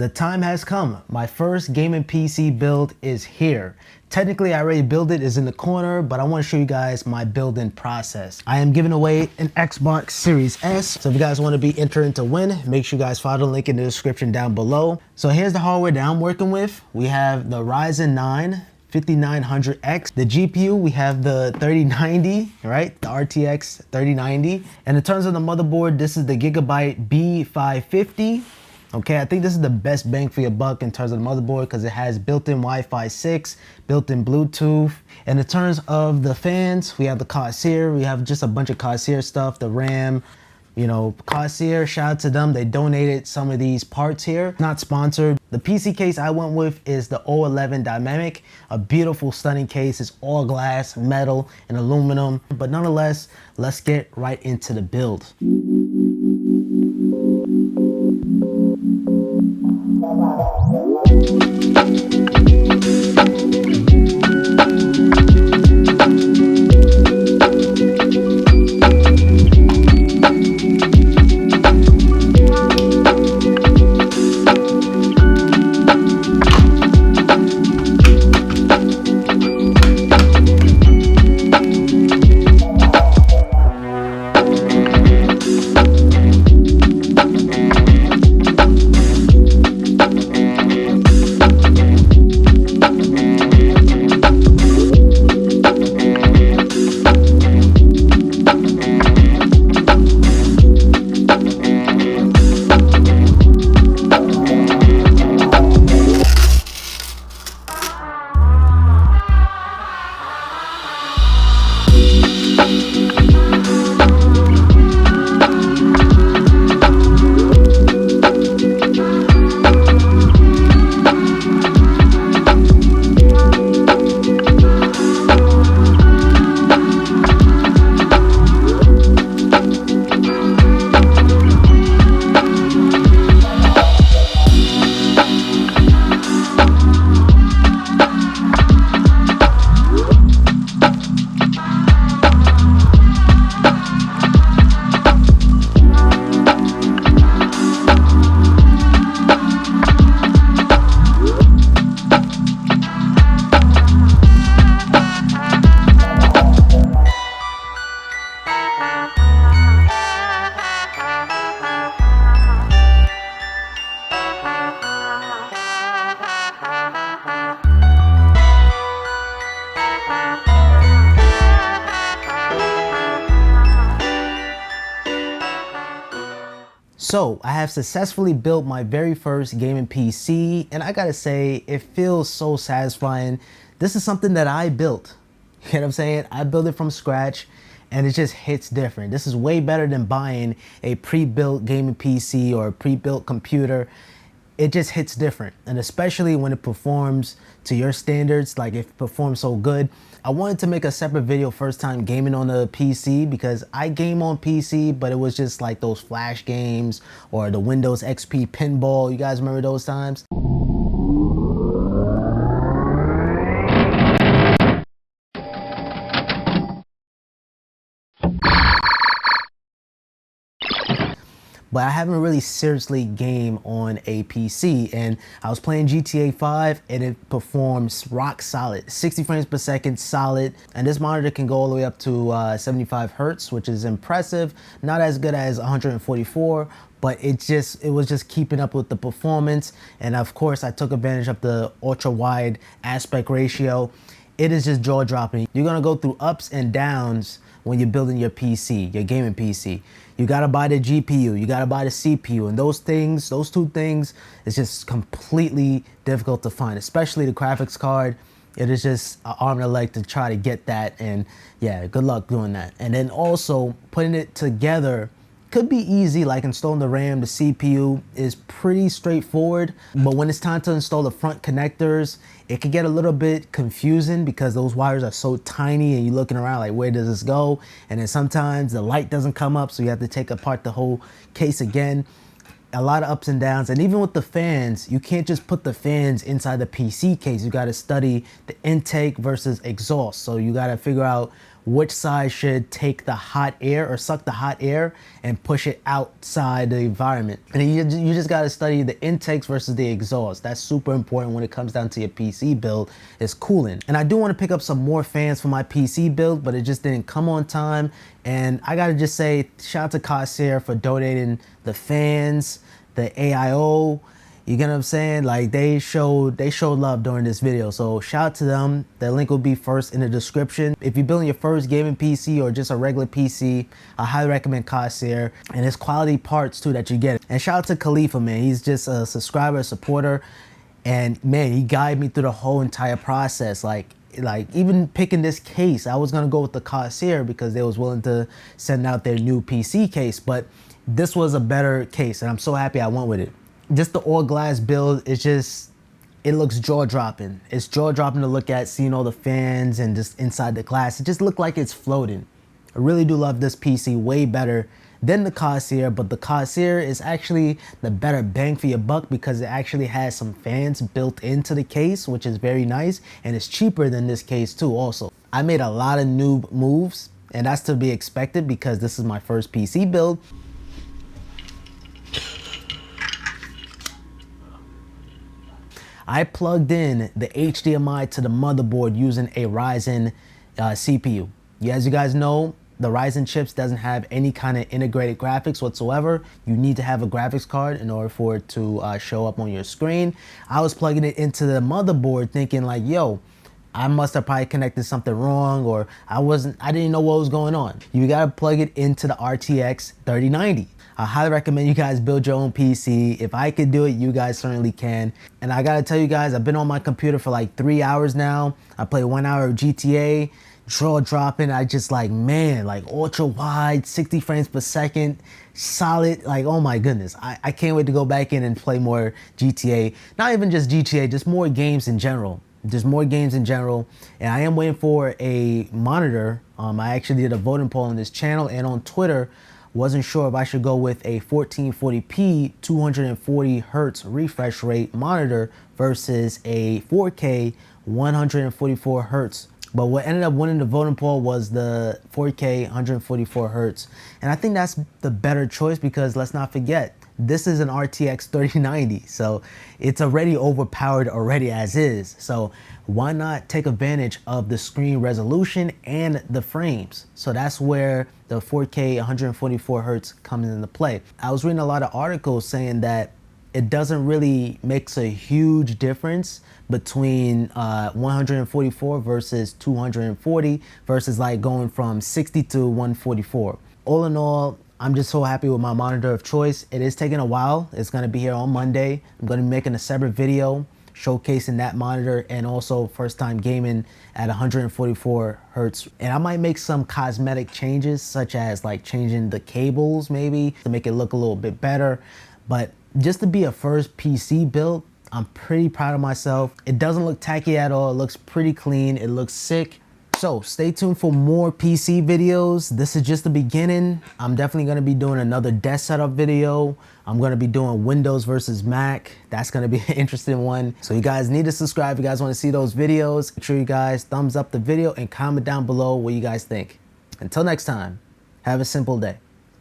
The time has come. My first gaming PC build is here. Technically, I already built it, it's in the corner, but I want to show you guys my building process. I am giving away an Xbox Series S. So if you guys want to be entered to win, make sure you guys follow the link in the description down below. So here's the hardware that I'm working with. We have the Ryzen 9 5900X. The GPU, we have the 3090, right? The RTX 3090. And in terms of the motherboard, this is the Gigabyte B550. Okay, I think this is the best bang for your buck in terms of the motherboard because it has built-in Wi-Fi 6, built-in Bluetooth. And in terms of the fans, we have the Corsair. We have just a bunch of Corsair stuff, the RAM, you know, Corsair, shout out to them. They donated some of these parts here, not sponsored. The PC case I went with is the O11 Dynamic, a beautiful, stunning case. It's all glass, metal, and aluminum. But nonetheless, let's get right into the build. So I have successfully built my very first gaming PC, and I gotta say, it feels so satisfying. This is something that I built. You know what I'm saying? I built it from scratch, and it just hits different. This is way better than buying a pre-built gaming PC or a pre-built computer. It just hits different, and especially when it performs to your standards, like it performs so good. I wanted to make a separate video first time gaming on a PC because I game on PC, but it was just like those Flash games or the Windows XP pinball. You guys remember those times? But I haven't really seriously gamed on a PC, and I was playing GTA 5 and it performs rock solid, 60 frames per second solid, and this monitor can go all the way up to 75 Hertz, which is impressive. Not as good as 144, but it was just keeping up with the performance. And of course I took advantage of the ultra wide aspect ratio. It is just jaw dropping. You're gonna go through ups and downs when you're building your PC, your gaming PC. You gotta buy the GPU, you gotta buy the CPU, and those two things, is just completely difficult to find, especially the graphics card. It is just an arm and a leg to try to get that, and yeah, good luck doing that. And then also putting it together could be easy, like installing the RAM, the CPU is pretty straightforward, but when it's time to install the front connectors, it can get a little bit confusing because those wires are so tiny and you're looking around like, where does this go? And then sometimes the light doesn't come up, so you have to take apart the whole case again. A lot of ups and downs. And even with the fans, you can't just put the fans inside the PC case. You got to study the intake versus exhaust. So you got to figure out which side should take the hot air or suck the hot air and push it outside the environment. And you just gotta study the intakes versus the exhaust. That's super important when it comes down to your PC build, is cooling. And I do wanna pick up some more fans for my PC build, but it just didn't come on time. And I gotta just say, shout out to Corsair for donating the fans, the AIO. You get what I'm saying? Like they showed love during this video. So shout out to them. The link will be first in the description. If you're building your first gaming PC or just a regular PC, I highly recommend Corsair, and it's quality parts too that you get. And shout out to Khalifa, man. He's just a subscriber, a supporter, and man, he guided me through the whole entire process. Like even picking this case, I was gonna go with the Corsair because they was willing to send out their new PC case, but this was a better case, and I'm so happy I went with it. Just the all glass build, it looks jaw-dropping. It's jaw-dropping to look at, seeing all the fans and just inside the glass. It just looked like it's floating. I really do love this PC way better than the Corsair, but the Corsair is actually the better bang for your buck because it actually has some fans built into the case, which is very nice, and it's cheaper than this case too also. I made a lot of noob moves, and that's to be expected because this is my first PC build. I plugged in the HDMI to the motherboard using a Ryzen CPU. As you guys know, the Ryzen chips doesn't have any kind of integrated graphics whatsoever. You need to have a graphics card in order for it to show up on your screen. I was plugging it into the motherboard thinking like, yo, I must have probably connected something wrong, or I didn't know what was going on. You gotta plug it into the RTX 3090. I highly recommend you guys build your own PC. If I could do it, you guys certainly can. And I gotta tell you guys, I've been on my computer for like 3 hours now. I played 1 hour of GTA, jaw dropping. I just like, man, like ultra wide, 60 frames per second, solid, like, oh my goodness. I can't wait to go back in and play more GTA. Not even just GTA, just more games in general. There's more games in general, and I am waiting for a monitor. I actually did a voting poll on this channel and on Twitter. Wasn't sure if I should go with a 1440p 240 hertz refresh rate monitor versus a 4K 144 hertz. But what ended up winning the voting poll was the 4K 144 hertz. And I think that's the better choice because let's not forget, this is an RTX 3090, so it's already overpowered already as is. So why not take advantage of the screen resolution and the frames? So that's where the 4K 144 hertz comes into play. I was reading a lot of articles saying that it doesn't really make a huge difference between 144 versus 240 versus like going from 60 to 144. All in all, I'm just so happy with my monitor of choice. It is taking a while. It's gonna be here on Monday. I'm gonna be making a separate video showcasing that monitor and also first time gaming at 144 hertz. And I might make some cosmetic changes such as like changing the cables maybe to make it look a little bit better. But just to be a first PC build, I'm pretty proud of myself. It doesn't look tacky at all. It looks pretty clean. It looks sick. So stay tuned for more PC videos. This is just the beginning. I'm definitely gonna be doing another desk setup video. I'm gonna be doing Windows versus Mac. That's gonna be an interesting one. So you guys need to subscribe if you guys wanna see those videos. Make sure you guys thumbs up the video and comment down below what you guys think. Until next time, have a simple day.